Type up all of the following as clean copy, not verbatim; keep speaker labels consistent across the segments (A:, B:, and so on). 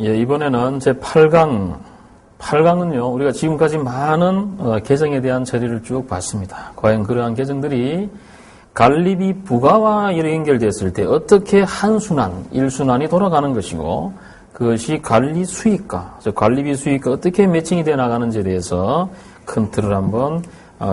A: 예, 이번에는 제 8강. 8강은요, 우리가 지금까지 많은 계정에 대한 처리를 쭉 봤습니다. 과연 그러한 계정들이 관리비 부과와 연결됐을 때 어떻게 한순환, 일순환이 돌아가는 것이고, 그것이 관리 수익과, 즉 관리비 수익과 어떻게 매칭이 되어 나가는지에 대해서 큰 틀을 한번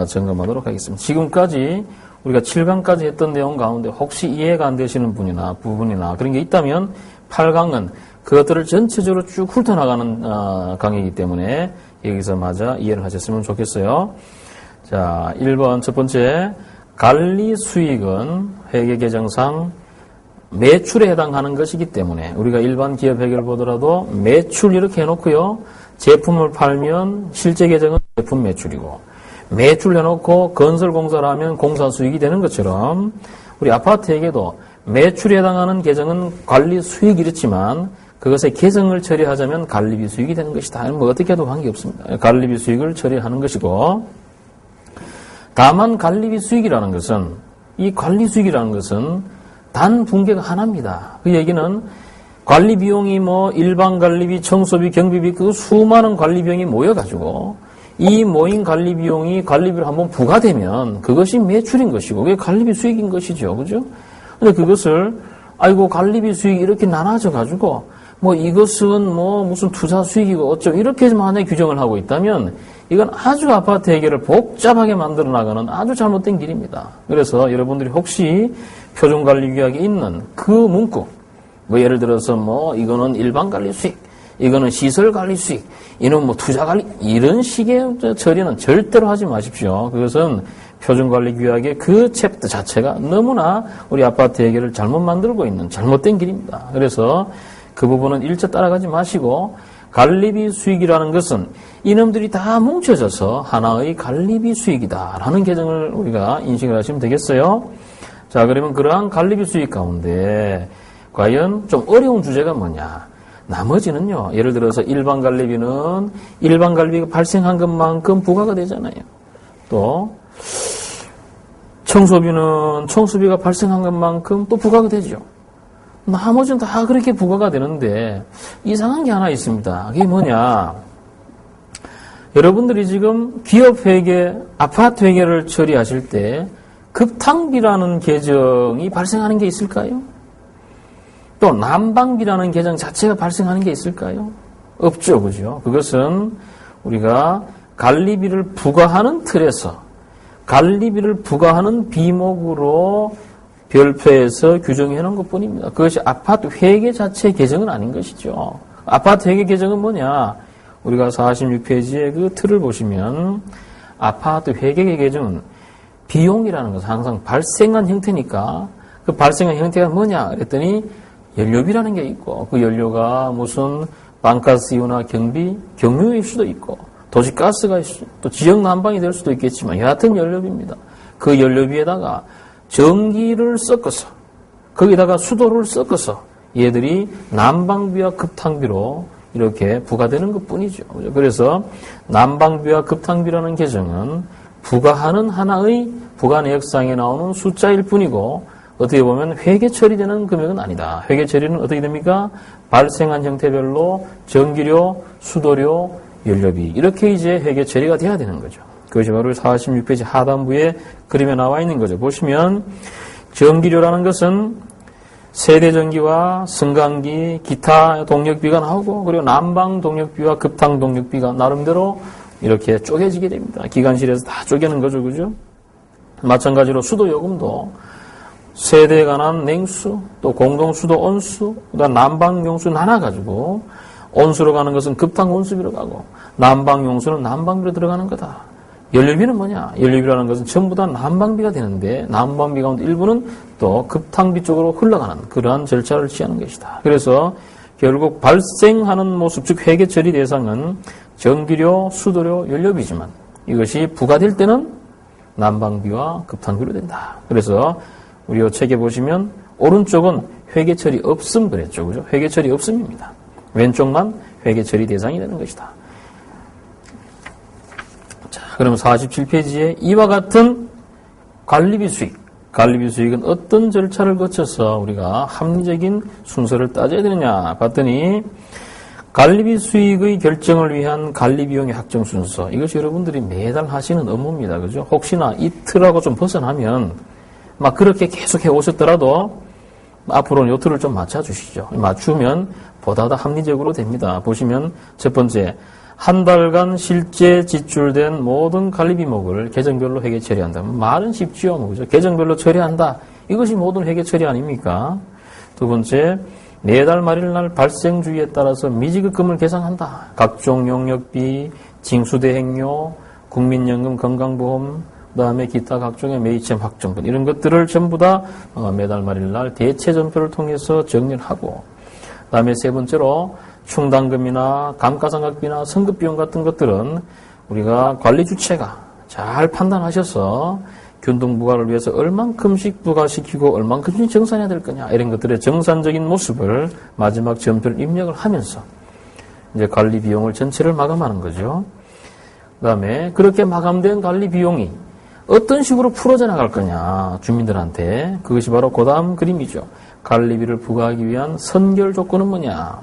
A: 점검하도록 하겠습니다. 지금까지 우리가 7강까지 했던 내용 가운데 혹시 이해가 안 되시는 부분이나 그런 게 있다면 8강은 그것들을 전체적으로 쭉 훑어나가는 강의이기 때문에 여기서 마저 이해를 하셨으면 좋겠어요. 자, 1번 첫 번째, 관리 수익은 회계계정상 매출에 해당하는 것이기 때문에 우리가 일반 기업 회계를 보더라도 매출 이렇게 해놓고요. 제품을 팔면 실제 계정은 제품 매출이고 매출 해놓고 건설공사를 하면 공사 수익이 되는 것처럼 우리 아파트 회계도 매출에 해당하는 계정은 관리 수익이 이렇지만 그것의 계정을 처리하자면 관리비 수익이 되는 것이다. 뭐 어떻게 해도 관계없습니다. 관리비 수익을 처리하는 것이고 다만 관리비 수익이라는 것은 이 관리 수익이라는 것은 단 분계가 하나입니다. 그 얘기는 관리 비용이 뭐 일반 관리비, 청소비, 경비비 그 수많은 관리 비용이 모여가지고 이 모인 관리 비용이 관리비로 한번 부과되면 그것이 매출인 것이고 그게 관리비 수익인 것이죠. 그죠? 근데 그것을 아이고 관리비 수익이 이렇게 나눠져 가지고 뭐 이것은 뭐 무슨 투자 수익이고 어쩌고 이렇게 만약에 규정을 하고 있다면 이건 아주 아파트 회계를 복잡하게 만들어 나가는 아주 잘못된 길입니다. 그래서 여러분들이 혹시 표준관리규약에 있는 그 문구 뭐 예를 들어서 뭐 이거는 일반관리 수익 이거는 시설관리 수익 이는 뭐 투자관리 이런 식의 처리는 절대로 하지 마십시오. 그것은 표준관리규약의 그 챕터 자체가 너무나 우리 아파트 회계를 잘못 만들고 있는 잘못된 길입니다. 그래서 그 부분은 일체 따라가지 마시고 관리비 수익이라는 것은 이놈들이 다 뭉쳐져서 하나의 관리비 수익이다라는 개정을 우리가 인식을 하시면 되겠어요. 자, 그러면 그러한 관리비 수익 가운데 과연 좀 어려운 주제가 뭐냐? 나머지는요. 예를 들어서 일반 관리비는 일반 관리비가 발생한 것만큼 부과가 되잖아요. 또 청소비는 청소비가 발생한 것만큼 또 부과가 되죠. 나머지는 다 그렇게 부과가 되는데 이상한 게 하나 있습니다. 그게 뭐냐? 여러분들이 지금 기업회계, 아파트 회계를 처리하실 때 급탕비라는 계정이 발생하는 게 있을까요? 또 난방비라는 계정 자체가 발생하는 게 있을까요? 없죠. 그죠? 그것은 우리가 관리비를 부과하는 틀에서 관리비를 부과하는 비목으로 별표에서 규정해 놓은 것 뿐입니다. 그것이 아파트 회계 자체의 계정은 아닌 것이죠. 아파트 회계 계정은 뭐냐? 우리가 46페이지의 그 틀을 보시면 아파트 회계 계정은 비용이라는 것은 항상 발생한 형태니까 그 발생한 형태가 뭐냐? 그랬더니 연료비라는 게 있고 그 연료가 무슨 방가스유나 경유일 수도 있고 도시가스가 있을 수도 또 지역 난방이 될 수도 있겠지만 여하튼 연료비입니다. 그 연료비에다가 전기를 섞어서 거기다가 수도를 섞어서 얘들이 난방비와 급탕비로 이렇게 부과되는 것뿐이죠. 그래서 난방비와 급탕비라는 계정은 부과하는 하나의 부과 내역상에 나오는 숫자일 뿐이고 어떻게 보면 회계 처리되는 금액은 아니다. 회계 처리는 어떻게 됩니까? 발생한 형태별로 전기료, 수도료, 연료비 이렇게 이제 회계 처리가 돼야 되는 거죠. 그것이 바로 46페이지 하단부에 그림에 나와 있는 거죠. 보시면 전기료라는 것은 세대전기와 승강기, 기타 동력비가 나오고 그리고 난방 동력비와 급탕 동력비가 나름대로 이렇게 쪼개지게 됩니다. 기관실에서 다 쪼개는 거죠. 그죠? 마찬가지로 수도요금도 세대에 관한 냉수, 또 공동수도 온수, 그다음 난방용수 나눠가지고 온수로 가는 것은 급탕 온수비로 가고 난방용수는 난방비로 들어가는 거다. 연료비는 뭐냐? 연료비라는 것은 전부 다 난방비가 되는데 난방비 가운데 일부는 또 급탕비 쪽으로 흘러가는 그러한 절차를 취하는 것이다. 그래서 결국 발생하는 모습, 즉 회계 처리 대상은 전기료, 수도료, 연료비지만 이것이 부과될 때는 난방비와 급탕비로 된다. 그래서 우리 이 책에 보시면 오른쪽은 회계 처리 없음 그랬죠. 그죠? 회계 처리 없음입니다. 왼쪽만 회계 처리 대상이 되는 것이다. 자, 그럼 47페이지에 이와 같은 관리비 수익은 어떤 절차를 거쳐서 우리가 합리적인 순서를 따져야 되느냐 봤더니 관리비 수익의 결정을 위한 관리비용의 확정 순서. 이것이 여러분들이 매달 하시는 업무입니다. 그죠? 혹시나 이틀하고 좀 벗어나면 막 그렇게 계속 해 오셨더라도 앞으로는 요 틀을 좀 맞춰주시죠. 맞추면 보다 더 합리적으로 됩니다. 보시면 첫 번째, 한 달간 실제 지출된 모든 관리비목을 계정별로 회계 처리한다. 말은 쉽지요. 그죠? 계정별로 처리한다. 이것이 모든 회계 처리 아닙니까? 두 번째, 매달 말일날 발생 주의에 따라서 미지급금을 계상한다. 각종 용역비, 징수대행료, 국민연금, 건강보험, 그다음에 기타 각종의 매입채무 확정분 이런 것들을 전부 다 매달 말일날 대체전표를 통해서 정리를 하고, 그다음에 세 번째로 충당금이나 감가상각비나 성급비용 같은 것들은 우리가 관리 주체가 잘 판단하셔서 균등부과를 위해서 얼만큼씩 부과시키고 얼만큼씩 정산해야 될 거냐, 이런 것들의 정산적인 모습을 마지막 전표를 입력을 하면서 이제 관리 비용을 전체를 마감하는 거죠. 그다음에 그렇게 마감된 관리 비용이 어떤 식으로 풀어져 나갈 거냐, 주민들한테. 그것이 바로 그 다음 그림이죠. 관리비를 부과하기 위한 선결 조건은 뭐냐.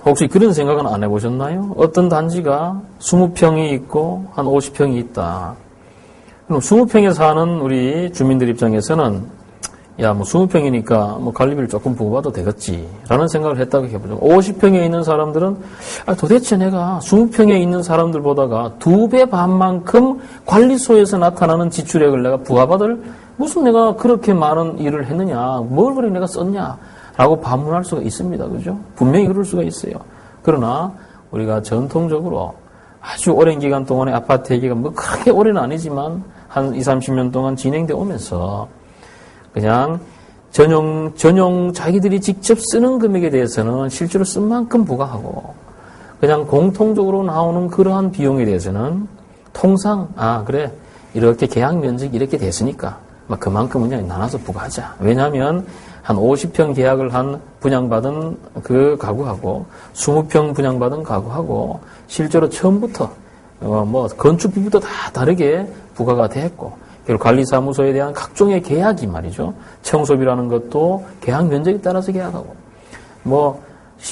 A: 혹시 그런 생각은 안 해보셨나요? 어떤 단지가 20평이 있고 한 50평이 있다. 그럼 20평에 사는 우리 주민들 입장에서는 야, 뭐 20평이니까 뭐 관리비를 조금 부과받아도 되겠지 라는 생각을 했다고 해보죠. 50평에 있는 사람들은 도대체 내가 20평에 있는 사람들보다가 2배 반만큼 관리소에서 나타나는 지출액을 내가 부과받을, 무슨 내가 그렇게 많은 일을 했느냐, 뭘 그래 내가 썼냐 라고 반문할 수가 있습니다. 그죠? 분명히 그럴 수가 있어요. 그러나 우리가 전통적으로 아주 오랜 기간 동안에 아파트 얘기가 뭐 그렇게 오래는 아니지만 한 20, 30년 동안 진행되어 오면서 그냥 전용 자기들이 직접 쓰는 금액에 대해서는 실제로 쓴 만큼 부과하고, 그냥 공통적으로 나오는 그러한 비용에 대해서는 통상 그래 이렇게 계약 면적이 이렇게 됐으니까 막 그만큼은 그냥 나눠서 부과하자. 왜냐하면 한 50평 계약을 한 분양받은 그 가구하고 20평 분양받은 가구하고 실제로 처음부터 뭐 건축비부터 다 다르게 부과가 됐고, 그리고 관리사무소에 대한 각종의 계약이 말이죠. 청소비라는 것도 계약 면적에 따라서 계약하고, 뭐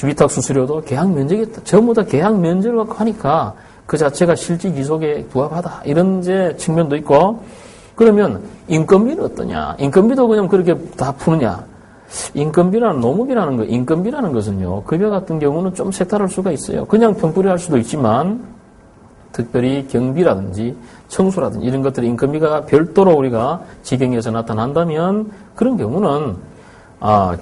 A: 위탁 수수료도 계약 면적에 전부 다 계약 면적을 갖고 하니까 그 자체가 실지 기속에 부합하다, 이런 이제 측면도 있고. 그러면 인건비는 어떠냐? 인건비도 그냥 그렇게 다 푸느냐? 인건비라는 노무비라는 거, 인건비라는 것은요, 급여 같은 경우는 좀 색다를 수가 있어요. 그냥 평풀이 할 수도 있지만 특별히 경비라든지 청소라든지 이런 것들이 인건비가 별도로 우리가 직영에서 나타난다면 그런 경우는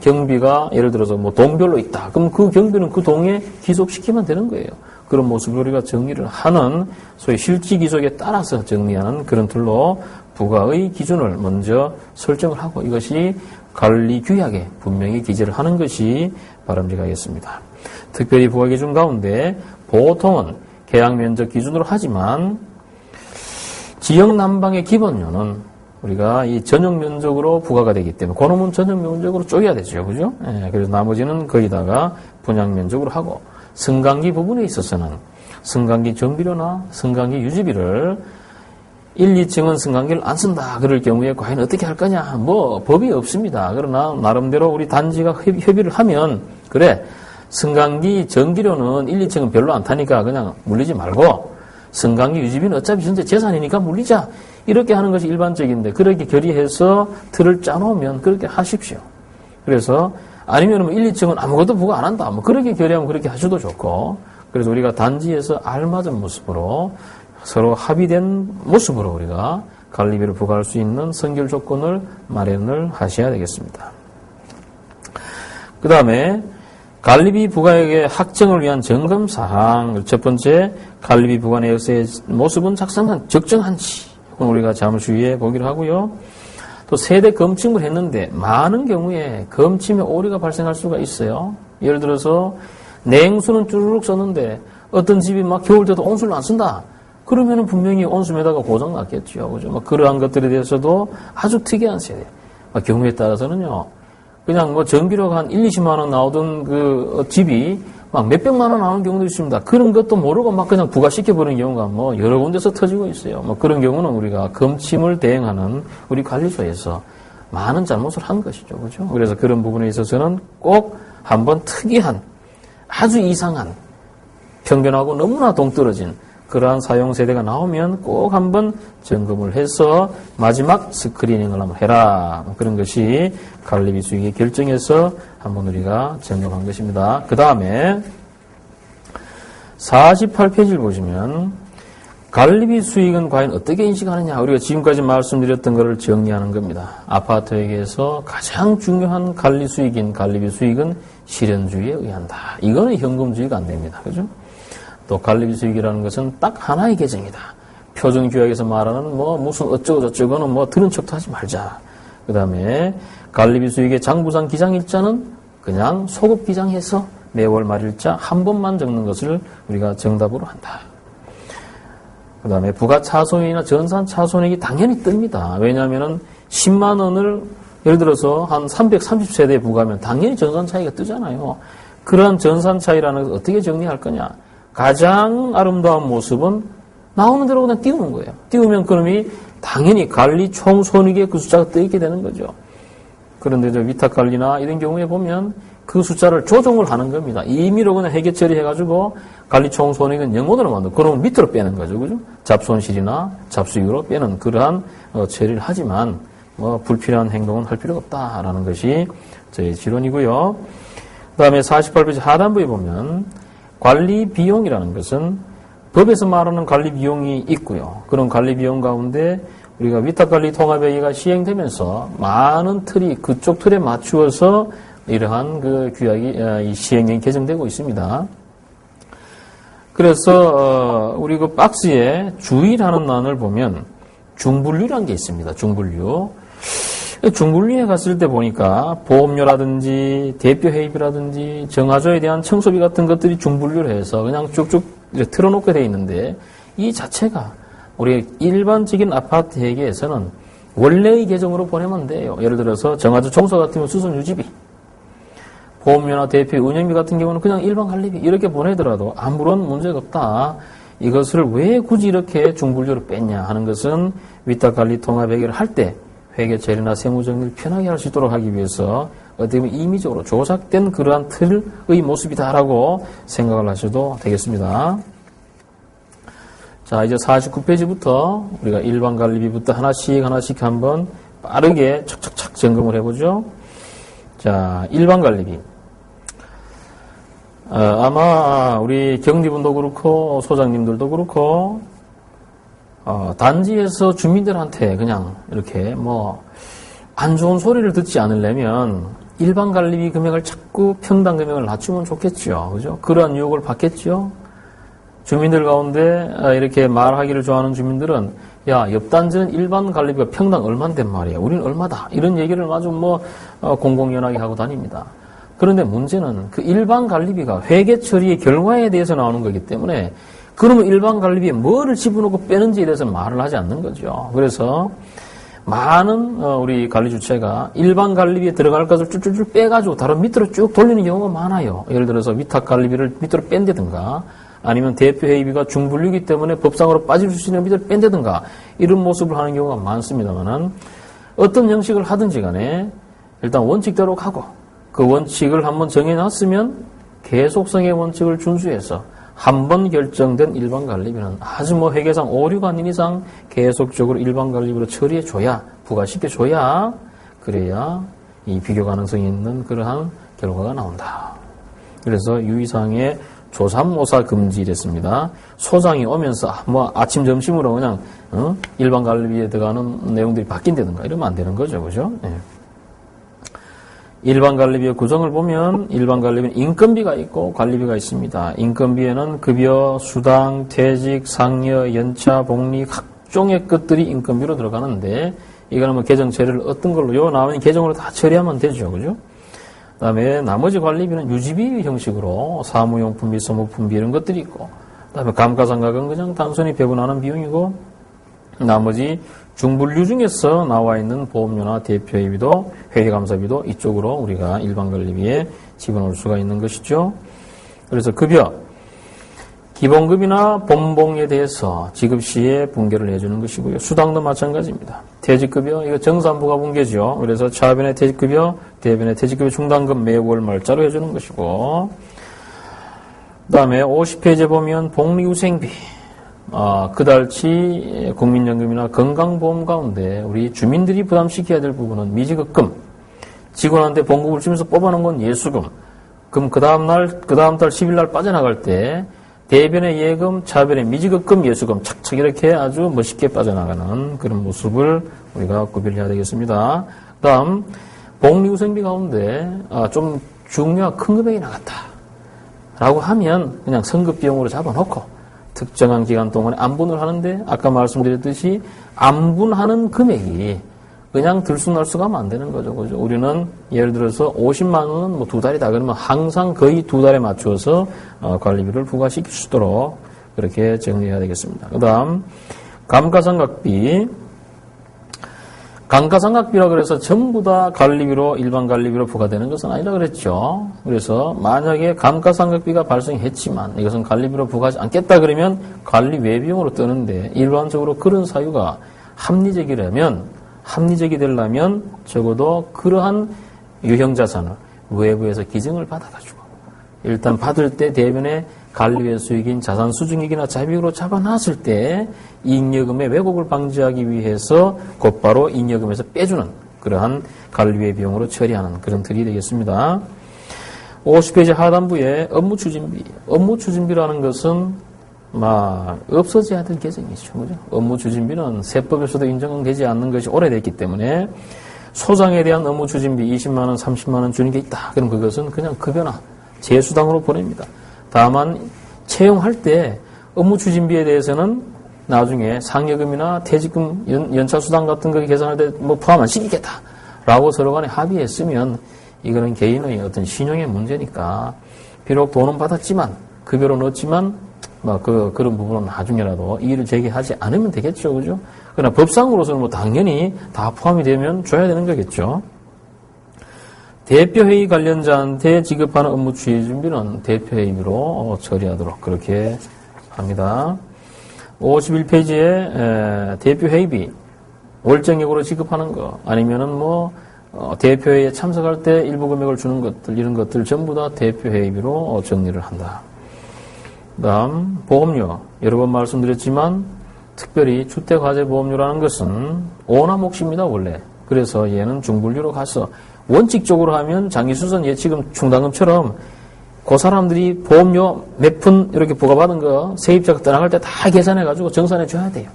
A: 경비가 예를 들어서 뭐 동별로 있다. 그럼 그 경비는 그 동에 기속시키면 되는 거예요. 그런 모습을 우리가 정리를 하는, 소위 실지 기속에 따라서 정리하는 그런 틀로 부과의 기준을 먼저 설정을 하고, 이것이 관리 규약에 분명히 기재를 하는 것이 바람직하겠습니다. 특별히 부과 기준 가운데 보통은 계약 면적 기준으로 하지만 지역 난방의 기본료는 우리가 이 전용 면적으로 부과가 되기 때문에 그놈은 전용 면적으로 쪼개야 되죠. 그죠? 그래서 나머지는 거기다가 분양 면적으로 하고, 승강기 부분에 있어서는 승강기 정비료나 승강기 유지비를 1, 2층은 승강기를 안 쓴다 그럴 경우에 과연 어떻게 할 거냐, 뭐 법이 없습니다. 그러나 나름대로 우리 단지가 협의를 하면, 그래 승강기 전기료는 1, 2층은 별로 안 타니까 그냥 물리지 말고 승강기 유지비는 어차피 전체 재산이니까 물리자, 이렇게 하는 것이 일반적인데, 그렇게 결의해서 틀을 짜놓으면 그렇게 하십시오. 그래서 아니면 뭐 1, 2층은 아무것도 부과 안 한다, 뭐 그렇게 결의하면 그렇게 하셔도 좋고, 그래서 우리가 단지에서 알맞은 모습으로 서로 합의된 모습으로 우리가 관리비를 부과할 수 있는 선결 조건을 마련을 하셔야 되겠습니다. 그 다음에 관리비 부과액의 확정을 위한 점검사항. 첫 번째, 관리비 부과 내역서의 모습은 작성한 적정한지 우리가 잠시 후에 보기로 하고요. 또 세대 검침을 했는데 많은 경우에 검침에 오류가 발생할 수가 있어요. 예를 들어서 냉수는 쭈르륵 썼는데 어떤 집이 막 겨울 때도 온수를 안 쓴다. 그러면은 분명히 온수매다가 고장 났겠죠. 그죠? 막 그러한 것들에 대해서도 아주 특이한 세대. 경우에 따라서는요, 그냥 뭐 전기료가 한 1, 20만 원 나오던 그 집이 막 몇백만 원 나오는 경우도 있습니다. 그런 것도 모르고 막 그냥 부과시켜버리는 경우가 뭐 여러 군데서 터지고 있어요. 뭐 그런 경우는 우리가 검침을 대행하는 우리 관리소에서 많은 잘못을 한 것이죠. 그죠? 그래서 그런 부분에 있어서는 꼭 한번 특이한 아주 이상한 편견하고 너무나 동떨어진 그러한 사용 세대가 나오면 꼭 한번 점검을 해서 마지막 스크리닝을 한번 해라. 그런 것이 갈리비 수익의 결정에서 한번 우리가 점검한 것입니다. 그 다음에 48페이지를 보시면 갈리비 수익은 과연 어떻게 인식하느냐. 우리가 지금까지 말씀드렸던 것을 정리하는 겁니다. 아파트에게서 가장 중요한 관리 수익인 갈리비 수익은 실현주의에 의한다. 이거는 현금주의가 안 됩니다. 그죠? 또 갈리비 수익이라는 것은 딱 하나의 계정이다. 표준규약에서 말하는 무슨 어쩌고 저쩌고는 들은 척도 하지 말자. 그 다음에 갈리비 수익의 장부상 기장일자는 그냥 소급 기장해서 매월 말일자 한 번만 적는 것을 우리가 정답으로 한다. 그 다음에 부가차손이나 전산차손액이 당연히 뜹니다. 왜냐하면 10만 원을 예를 들어서 한 330세대에 부과하면 당연히 전산 차이가 뜨잖아요. 그러한 전산 차이라는 것을 어떻게 정리할 거냐. 가장 아름다운 모습은 나오는 대로 그냥 띄우는 거예요. 띄우면 그놈이 당연히 관리 총 손익에 그 숫자가 떠 있게 되는 거죠. 그런데 위탁 관리나 이런 경우에 보면 그 숫자를 조정을 하는 겁니다. 임의로 그냥 회계 처리해가지고 관리 총 손익은 0원으로 만들고 그러면 밑으로 빼는 거죠. 그죠? 잡손실이나 잡수익으로 빼는 그러한 처리를 하지만 불필요한 행동은 할 필요가 없다라는 것이 저희 지론이고요. 그 다음에 48페이지 하단부에 보면 관리 비용이라는 것은 법에서 말하는 관리 비용이 있고요. 그런 관리 비용 가운데 우리가 위탁관리 통합회계가 시행되면서 많은 틀이 그쪽 틀에 맞추어서 이러한 그 규약이 시행령이 개정되고 있습니다. 그래서 우리 그 박스에 주의라는欄을 보면 중분류라는 게 있습니다. 중분류. 중분류에 갔을 때 보니까 보험료라든지 대표회의비라든지 정화조에 대한 청소비 같은 것들이 중분류를 해서 그냥 쭉쭉 틀어놓게 돼 있는데 이 자체가 우리 일반적인 아파트 회계에서는 원래의 계정으로 보내면 돼요. 예를 들어서 정화조 청소 같은 경우 수선 유지비, 보험료나 대표 운영비 같은 경우는 그냥 일반 관리비 이렇게 보내더라도 아무런 문제가 없다. 이것을 왜 굳이 이렇게 중분류로 뺐냐 하는 것은 위탁관리 통합회계를 할 때 회계 처리나 세무정리를 편하게 할 수 있도록 하기 위해서 어떻게 보면 임의적으로 조작된 그러한 틀의 모습이다라고 생각을 하셔도 되겠습니다. 자, 이제 49페이지부터 우리가 일반 관리비부터 하나씩 한번 빠르게 착착착 점검을 해보죠. 자, 일반 관리비. 아마 우리 경리분도 그렇고 소장님들도 그렇고 단지에서 주민들한테 그냥 이렇게 안 좋은 소리를 듣지 않으려면 일반 관리비 금액을 자꾸 평당 금액을 낮추면 좋겠죠. 그죠? 그러한 유혹을 받겠죠. 주민들 가운데 이렇게 말하기를 좋아하는 주민들은 야, 옆 단지는 일반 관리비가 평당 얼만데 말이야. 우리는 얼마다. 이런 얘기를 아주 공공연하게 하고 다닙니다. 그런데 문제는 그 일반 관리비가 회계 처리의 결과에 대해서 나오는 거기 때문에 그러면 일반 관리비에 뭐를 집어넣고 빼는지에 대해서 말을 하지 않는 거죠. 그래서 많은 우리 관리 주체가 일반 관리비에 들어갈 것을 쭉쭉쭉 빼가지고 다른 밑으로 쭉 돌리는 경우가 많아요. 예를 들어서 위탁 관리비를 밑으로 뺀다든가 아니면 대표 회의비가 중분류이기 때문에 법상으로 빠질 수 있는 밑으로 뺀다든가 이런 모습을 하는 경우가 많습니다만은 어떤 형식을 하든지 간에 일단 원칙대로 가고 그 원칙을 한번 정해놨으면 계속성의 원칙을 준수해서 한번 결정된 일반 관리비는 아주 회계상 오류가 아닌 이상 계속적으로 일반 관리비로 처리해줘야, 부과시켜줘야, 그래야 이 비교 가능성이 있는 그러한 결과가 나온다. 그래서 유의사항의 조삼모사 금지랬습니다. 소장이 오면서 아침 점심으로 그냥 일반 관리비에 들어가는 내용들이 바뀐다든가 이러면 안 되는 거죠, 그죠? 네. 일반 관리비의 구성을 보면 일반 관리비는 인건비가 있고 관리비가 있습니다. 인건비에는 급여, 수당, 퇴직, 상여, 연차, 복리 각종의 것들이 인건비로 들어가는데 이거는 계정 처리를 어떤 걸로 나오는 계정으로 다 처리하면 되죠, 그죠? 그다음에 나머지 관리비는 유지비 형식으로 사무용품비, 소모품비 이런 것들이 있고, 그다음에 감가상각은 그냥 단순히 배분하는 비용이고, 나머지 중분류 중에서 나와 있는 보험료나 대표회비도 회계감사비도 이쪽으로 우리가 일반 관리비에 집어넣을 수가 있는 것이죠. 그래서 급여, 기본급이나 본봉에 대해서 지급 시에 분계를 해주는 것이고요. 수당도 마찬가지입니다. 퇴직급여, 이거 정산부가 분계죠. 그래서 차변의 퇴직급여, 대변의 퇴직급여 충당금 매월 말짜로 해주는 것이고, 그 다음에 50페이지에 보면 복리후생비, 그달치 국민연금이나 건강보험 가운데 우리 주민들이 부담시켜야 될 부분은 미지급금, 직원한테 봉급을 주면서 뽑아놓은 건 예수금, 그럼 그 다음 달 10일날 빠져나갈 때 대변의 예금, 차변의 미지급금, 예수금 착착 이렇게 아주 멋있게 빠져나가는 그런 모습을 우리가 구별해야 되겠습니다. 그 다음 복리후생비 가운데 좀 중요한 큰 금액이 나갔다 라고 하면 그냥 선급비용으로 잡아놓고 특정한 기간 동안에 안분을 하는데 아까 말씀드렸듯이 안분하는 금액이 그냥 들쑥날쑥하면 안 되는 거죠. 그죠? 우리는 예를 들어서 50만 원은 뭐 2달이다 그러면 항상 거의 2달에 맞추어서 관리비를 부과시킬 수 있도록 그렇게 정리해야 되겠습니다. 그 다음 감가상각비. 감가상각비라 그래서 전부 다 관리비로 일반 관리비로 부과되는 것은 아니라 그랬죠. 그래서 만약에 감가상각비가 발생했지만 이것은 관리비로 부과하지 않겠다 그러면 관리 외비용으로 뜨는데 일반적으로 그런 사유가 합리적이 되려면 적어도 그러한 유형자산을 외부에서 기증을 받아가지고 일단 받을 때 대변에 관리의 수익인 자산수중익이나 자비익으로 잡아놨을 때 잉여금의 왜곡을 방지하기 위해서 곧바로 잉여금에서 빼주는 그러한 관리의 비용으로 처리하는 그런 틀이 되겠습니다. 50페이지 하단부에 업무추진비. 업무추진비라는 것은 없어져야 될 계정이죠. 그죠? 업무추진비는 세법에서도 인정되지 않는 것이 오래됐기 때문에 소장에 대한 업무추진비 20만원, 30만원 주는 게 있다. 그럼 그것은 그냥 급여나 재수당으로 보냅니다. 다만 채용할 때 업무추진비에 대해서는 나중에 상여금이나 퇴직금, 연차수당 같은 거 계산할 때 포함 안 시키겠다 라고 서로 간에 합의했으면 이거는 개인의 어떤 신용의 문제니까 비록 돈은 받았지만 급여로 넣었지만 그런 부분은 나중에라도 이의를 제기하지 않으면 되겠죠. 그죠? 그러나 법상으로서는 당연히 다 포함이 되면 줘야 되는 거겠죠. 대표회의 관련자한테 지급하는 업무 추진비는 대표회의비로 처리하도록 그렇게 합니다. 51페이지에 대표회의비 월정액으로 지급하는 거 아니면은 대표회의에 참석할 때 일부 금액을 주는 것들 이런 것들 전부 다 대표회의비로 정리를 한다. 다음 보험료 여러 번 말씀드렸지만 특별히 주택화재보험료라는 것은 오나 몫입니다 원래. 그래서 얘는 중불료로 가서 원칙적으로 하면 장기수선 예치금 충당금처럼 그 사람들이 보험료 몇 푼 이렇게 부과받은 거 세입자가 떠나갈 때 다 계산해가지고 정산해 줘야 돼요.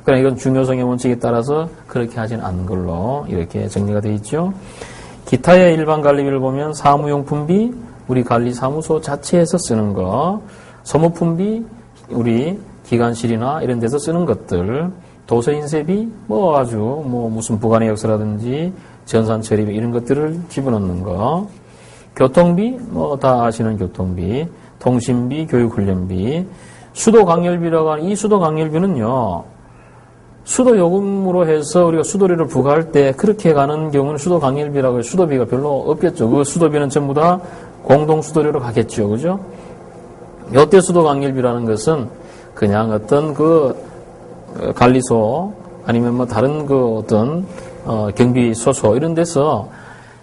A: 그러나 이건 중요성의 원칙에 따라서 그렇게 하진 않는 걸로 이렇게 정리가 되어 있죠. 기타의 일반 관리비를 보면 사무용품비 우리 관리사무소 자체에서 쓰는 거, 소모품비 우리 기관실이나 이런 데서 쓰는 것들, 도서인쇄비 무슨 부관의 역사라든지 전산처리비 이런 것들을 집어넣는 거, 교통비 다 아시는 교통비, 통신비, 교육훈련비, 수도강열비라고 하는 이 수도강열비는요 수도요금으로 해서 우리가 수도료를 부과할 때 그렇게 가는 경우는 수도강열비라고 해서 수도비가 별로 없겠죠. 그 수도비는 전부 다 공동수도료로 가겠죠. 그죠? 요때 수도강열비라는 것은 그냥 어떤 관리소 아니면 다른 어떤 경비소소 이런 데서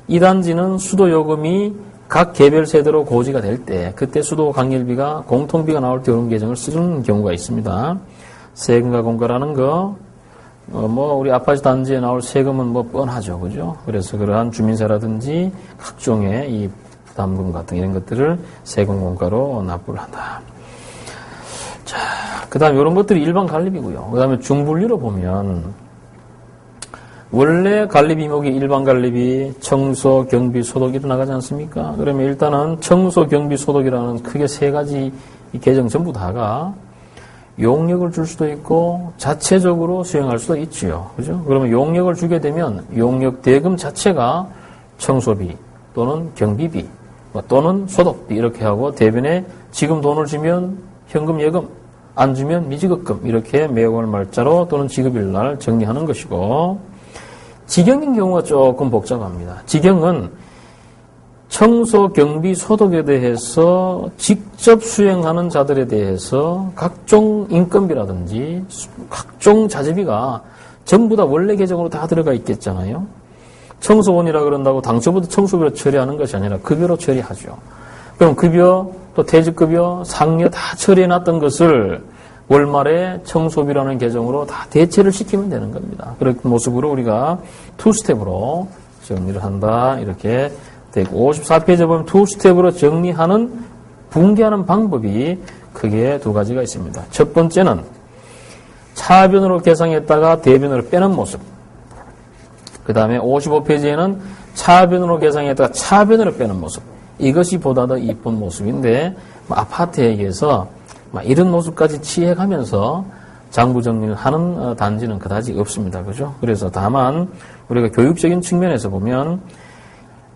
A: 이 단지는 수도요금이 각 개별 세대로 고지가 될 때 그때 수도강열비가 공통비가 나올 때 이런 계정을 쓰는 경우가 있습니다. 세금과 공과라는 거 우리 아파트 단지에 나올 세금은 뻔하죠. 그죠? 그래서 그러한 주민세라든지 각종의 이 부담금 같은 이런 것들을 세금 공과로 납부를 한다. 자, 그 다음에 이런 것들이 일반 관리비고요. 그 다음에 중분류로 보면 원래 관리비목이 일반 관리비, 청소, 경비, 소독 일어나가지 않습니까? 그러면 일단은 청소, 경비, 소독이라는 크게 세 가지 이 계정 전부 다가 용역을 줄 수도 있고 자체적으로 수행할 수도 있지요. 그죠? 그러면 용역을 주게 되면 용역 대금 자체가 청소비 또는 경비비 또는 소독비 이렇게 하고 대변에 지금 돈을 주면 현금 예금, 안 주면 미지급금 이렇게 매월 말자로 또는 지급일 날 정리하는 것이고 직영인 경우가 조금 복잡합니다. 직영은 청소, 경비, 소독에 대해서 직접 수행하는 자들에 대해서 각종 인건비라든지 각종 자재비가 전부 다 원래 계정으로 다 들어가 있겠잖아요. 청소원이라 그런다고 당초부터 청소비로 처리하는 것이 아니라 급여로 처리하죠. 그럼 급여, 또 퇴직급여, 상여 다 처리해놨던 것을 월말에 청소비라는 계정으로 다 대체를 시키면 되는 겁니다. 그런 모습으로 우리가 투스텝으로 정리를 한다. 이렇게 되고 54페이지에 보면 투스텝으로 정리하는 붕괴하는 방법이 크게 두 가지가 있습니다. 첫 번째는 차변으로 계상했다가 대변으로 빼는 모습. 그 다음에 55페이지에는 차변으로 계상했다가 차변으로 빼는 모습. 이것이 보다 더 이쁜 모습인데 아파트에게서 이런 모습까지 취해가면서 장부 정리를 하는 단지는 그다지 없습니다. 그죠? 그래서 다만 우리가 교육적인 측면에서 보면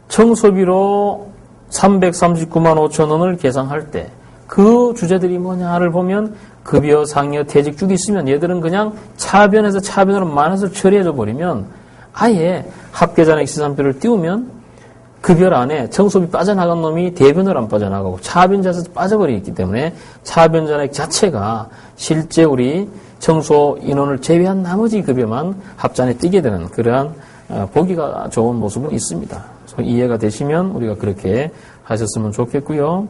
A: 청소비로 339만 5천 원을 계상할 때 그 주제들이 뭐냐를 보면 급여, 상여, 퇴직 쭉 있으면 얘들은 그냥 차변에서 차변으로 많아서 처리해줘 버리면 아예 합계잔액 시산표를 띄우면 급여 안에 청소비 빠져나간 놈이 대변으로 안 빠져나가고 차변자에서 빠져버리기 때문에 차변잔액 자체가 실제 우리 청소 인원을 제외한 나머지 급여만 합잔에 띄게 되는 그러한 보기가 좋은 모습은 있습니다. 그래서 이해가 되시면 우리가 그렇게 하셨으면 좋겠고요.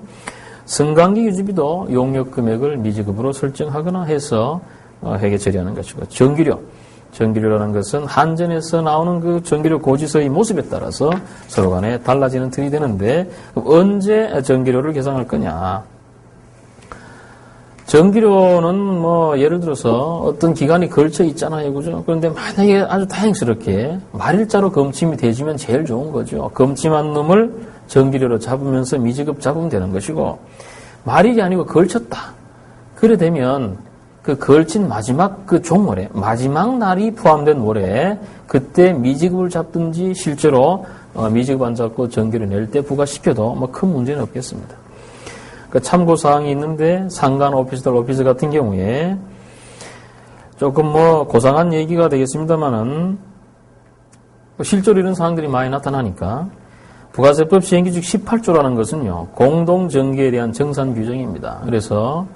A: 승강기 유지비도 용역 금액을 미지급으로 설정하거나 해서 회계 처리하는 것이고 전기료라는 것은 한전에서 나오는 그 전기료 고지서의 모습에 따라서 서로 간에 달라지는 틀이 되는데 언제 전기료를 계산할 거냐. 전기료는 예를 들어서 어떤 기간이 걸쳐 있잖아요. 그죠? 그런데 만약에 아주 다행스럽게 말일자로 검침이 되지면 제일 좋은 거죠. 검침한 놈을 전기료로 잡으면서 미지급 잡으면 되는 것이고 말일이 아니고 걸쳤다. 그래 되면 그 걸친 마지막 그 종월에 마지막 날이 포함된 월에 그때 미지급을 잡든지 실제로 미지급 안 잡고 전기를 낼 때 부과시켜도 큰 문제는 없겠습니다. 그 참고사항이 있는데 상간 오피스들 오피스 같은 경우에 조금 고상한 얘기가 되겠습니다만은 실제로 이런 사항들이 많이 나타나니까 부가세법 시행규칙 18조라는 것은요 공동정기에 대한 정산 규정입니다. 그래서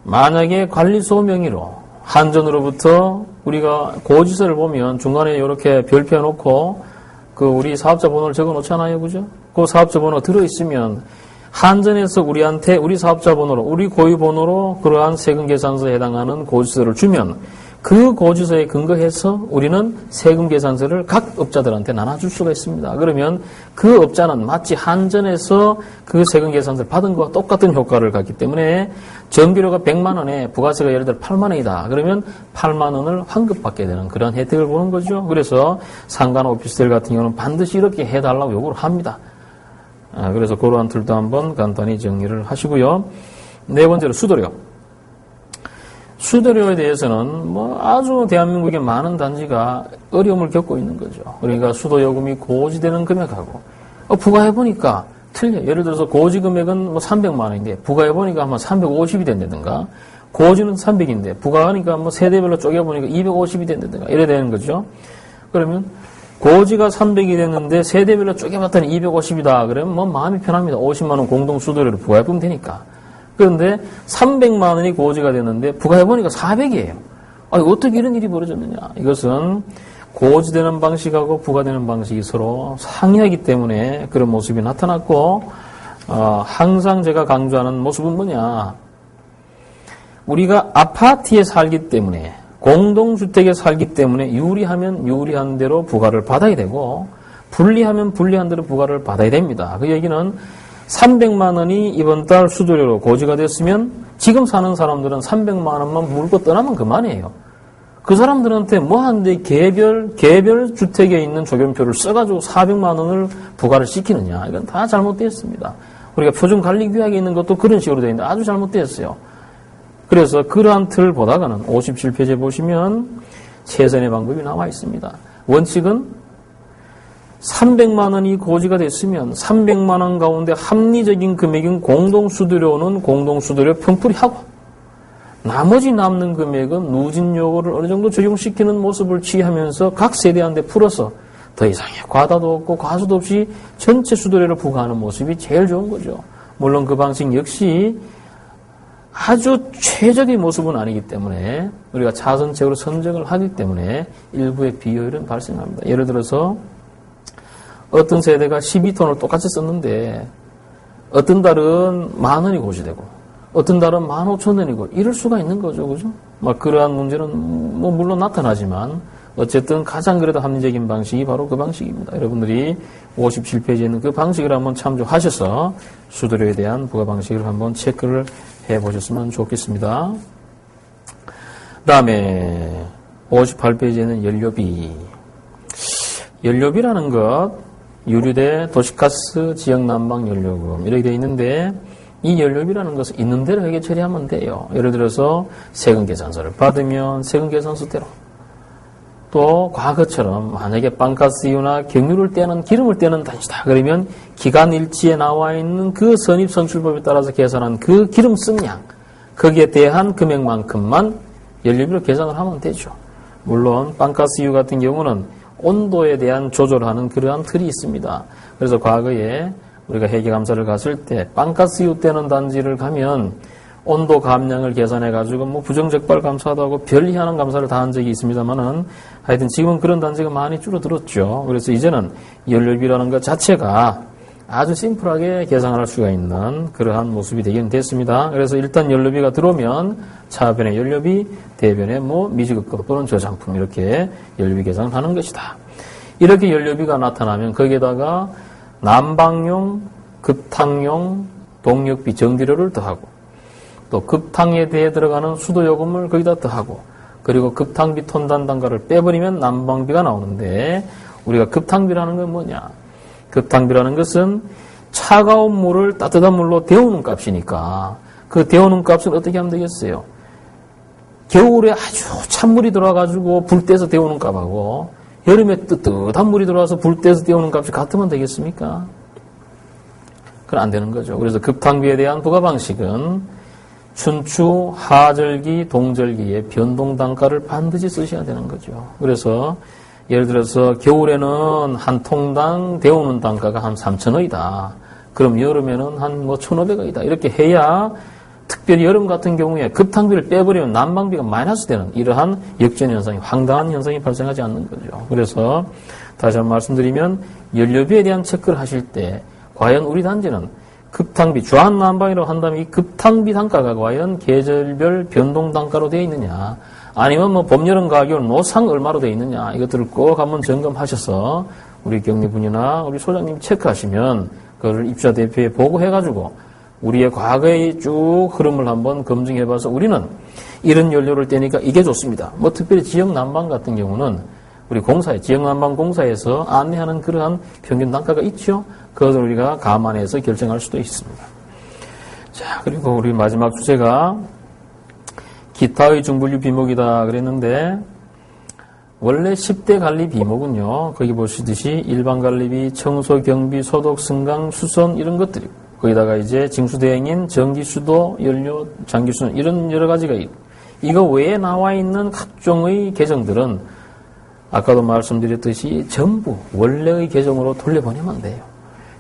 A: 만약에 관리소 명의로 한전으로부터 우리가 고지서를 보면 중간에 이렇게 별표 해놓고 그 우리 사업자 번호를 적어 놓잖아요. 그죠? 그 사업자 번호 들어있으면 한전에서 우리한테 우리 사업자 번호로 우리 고유 번호로 그러한 세금 계산서에 해당하는 고지서를 주면 그 고지서에 근거해서 우리는 세금 계산서를 각 업자들한테 나눠줄 수가 있습니다. 그러면 그 업자는 마치 한전에서 그 세금 계산서를 받은 것과 똑같은 효과를 갖기 때문에 전기료가 100만 원에 부가세가 예를 들어 8만 원이다. 그러면 8만 원을 환급받게 되는 그런 혜택을 보는 거죠. 그래서 상가 오피스텔 같은 경우는 반드시 이렇게 해달라고 요구를 합니다. 그래서 그러한 틀도 한번 간단히 정리를 하시고요. 네 번째로 수도료. 수도료에 대해서는 아주 대한민국의 많은 단지가 어려움을 겪고 있는 거죠. 그러니까 수도요금이 고지되는 금액하고 부과해보니까 틀려. 예를 들어서 고지 금액은 300만 원인데 부과해보니까 한번 350이 된다든가 고지는 300인데 부과하니까 세대별로 쪼개보니까 250이 된다든가 이래 되는 거죠. 그러면 고지가 300이 됐는데 세대별로 쪼개봤더니 250이다. 그러면 마음이 편합니다. 50만 원 공동 수도료를 부과해보면 되니까. 그런데 300만 원이 고지가 됐는데 부과해보니까 400이에요. 어떻게 이런 일이 벌어졌느냐. 이것은 고지되는 방식하고 부과되는 방식이 서로 상이하기 때문에 그런 모습이 나타났고 항상 제가 강조하는 모습은 뭐냐. 우리가 아파트에 살기 때문에 공동주택에 살기 때문에 유리하면 유리한 대로 부과를 받아야 되고 불리하면 불리한 대로 부과를 받아야 됩니다. 그 얘기는 300만 원이 이번 달 수도료로 고지가 됐으면 지금 사는 사람들은 300만 원만 물고 떠나면 그만이에요. 그 사람들한테 한데 개별 주택에 있는 조견표를 써가지고 400만 원을 부과를 시키느냐. 이건 다 잘못되었습니다. 우리가 표준관리규약에 있는 것도 그런 식으로 되어 있는데 아주 잘못되었어요. 그래서 그러한 틀을 보다가는 57페이지에 보시면 최선의 방법이 나와 있습니다. 원칙은 300만 원이 고지가 됐으면 300만 원 가운데 합리적인 금액인 공동수도료는 공동수도료 평풀이하고 나머지 남는 금액은 누진요금을 어느 정도 적용시키는 모습을 취하면서 각 세대한테 풀어서 더 이상의 과다도 없고 과수도 없이 전체 수도료를 부과하는 모습이 제일 좋은 거죠. 물론 그 방식 역시 아주 최적의 모습은 아니기 때문에 우리가 차선책으로 선정을 하기 때문에 일부의 비효율은 발생합니다. 예를 들어서 어떤 세대가 12톤을 똑같이 썼는데 어떤 달은 10,000원이 고지되고 어떤 달은 15,000원이고 이럴 수가 있는 거죠. 그죠? 막 그러한 문제는 뭐 물론 나타나지만 어쨌든 가장 그래도 합리적인 방식이 바로 그 방식입니다. 여러분들이 57페이지에 있는 그 방식을 한번 참조하셔서 수수료에 대한 부과 방식을 한번 체크를 해보셨으면 좋겠습니다. 그 다음에 58페이지에는 연료비. 연료비라는 것, 유류대, 도시가스, 지역난방연료금 이렇게 되어 있는데 이 연료비라는 것은 있는 대로 회계 처리하면 돼요. 예를 들어서 세금계산서를 받으면 세금계산서대로 또 과거처럼 만약에 빵가스유나 경유를 떼는 기름을 떼는 단지다 그러면 기간일지에 나와 있는 그 선입선출법에 따라서 계산한 그 기름 쓴양 거기에 대한 금액만큼만 연료비로 계산을 하면 되죠. 물론 빵가스유 같은 경우는 온도에 대한 조절하는 그러한 틀이 있습니다. 그래서 과거에 우리가 회계감사를 갔을 때 빵가스유 떼는 단지를 가면 온도 감량을 계산해가지고 뭐 부정적발 감사도 하고 별희한한 감사를 다 한 적이 있습니다만은 하여튼 지금은 그런 단지가 많이 줄어들었죠. 그래서 이제는 연료비라는 것 자체가 아주 심플하게 계산할 수가 있는 그러한 모습이 되긴 됐습니다. 그래서 일단 연료비가 들어오면 차변의 연료비, 대변의 뭐 미지급금 또는 저장품 이렇게 연료비 계산을 하는 것이다. 이렇게 연료비가 나타나면 거기에다가 난방용, 급탕용, 동력비, 전기료를 더하고 또 급탕에 대해 들어가는 수도요금을 거기다 더하고 그리고 급탕비 톤단 단가를 빼버리면 난방비가 나오는데 우리가 급탕비라는 건 뭐냐? 급탕비라는 것은 차가운 물을 따뜻한 물로 데우는 값이니까 그 데우는 값은 어떻게 하면 되겠어요? 겨울에 아주 찬물이 들어와가지고 불 떼서 데우는 값하고 여름에 뜨뜻한 물이 들어와서 불 떼서 데우는 값이 같으면 되겠습니까? 그건 안 되는 거죠. 그래서 급탕비에 대한 부과 방식은 춘추, 하절기, 동절기의 변동 단가를 반드시 쓰셔야 되는 거죠. 그래서 예를 들어서 겨울에는 한 통당 데우는 단가가 한 3,000원이다. 그럼 여름에는 한 뭐 1,500원이다. 이렇게 해야 특별히 여름 같은 경우에 급탕비를 빼버리면 난방비가 마이너스 되는 이러한 역전 현상이 황당한 현상이 발생하지 않는 거죠. 그래서 다시 한번 말씀드리면 연료비에 대한 체크를 하실 때 과연 우리 단지는 급탕비, 주한난방이라고 한다면 이 급탕비 단가가 과연 계절별 변동 단가로 되어 있느냐 아니면 뭐 봄, 여름 가격 노상 얼마로 되어 있느냐 이것들을 꼭 한번 점검하셔서 우리 경리분이나 우리 소장님 체크하시면 그걸 입주자 대표에 보고해가지고 우리의 과거의 쭉 흐름을 한번 검증해봐서 우리는 이런 연료를 떼니까 이게 좋습니다. 뭐 특별히 지역난방 같은 경우는 우리 공사에, 지역난방공사에서 안내하는 그러한 평균 단가가 있죠. 그것을 우리가 감안해서 결정할 수도 있습니다. 자, 그리고 우리 마지막 주제가 기타의 중분류 비목이다 그랬는데 원래 10대 관리 비목은요. 거기 보시듯이 일반 관리비, 청소, 경비, 소독, 승강, 수선 이런 것들이 거기다가 이제 징수대행인 전기, 수도, 연료, 장기수는 이런 여러 가지가 있고 이거 외에 나와 있는 각종의 계정들은 아까도 말씀드렸듯이 전부 원래의 계정으로 돌려보내면 돼요.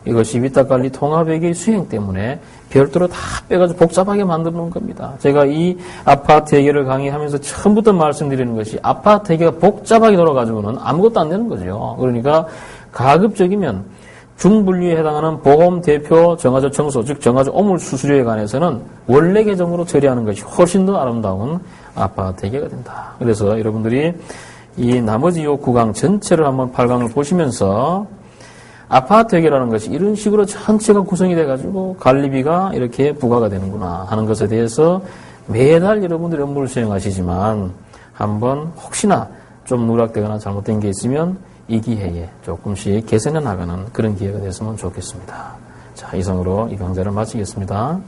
A: 이것이 위탁관리 통합회계 수행 때문에 별도로 다 빼가지고 복잡하게 만들어 놓은 겁니다. 제가 이 아파트 회계를 강의하면서 처음부터 말씀드리는 것이 아파트 회계가 복잡하게 돌아가지고는 아무것도 안 되는 거죠. 그러니까 가급적이면 중분류에 해당하는 보험, 대표, 정화조 청소, 즉 정화조 오물 수수료에 관해서는 원래 계정으로 처리하는 것이 훨씬 더 아름다운 아파트 회계가 된다. 그래서 여러분들이 이 나머지 요 구강 전체를 한번 8강을 보시면서 아파트 회계라는 것이 이런 식으로 전체가 구성이 돼가지고 관리비가 이렇게 부과가 되는구나 하는 것에 대해서 매달 여러분들이 업무를 수행하시지만 한번 혹시나 좀 누락되거나 잘못된 게 있으면 이 기회에 조금씩 개선해 나가는 그런 기회가 됐으면 좋겠습니다. 자, 이상으로 이 강좌를 마치겠습니다.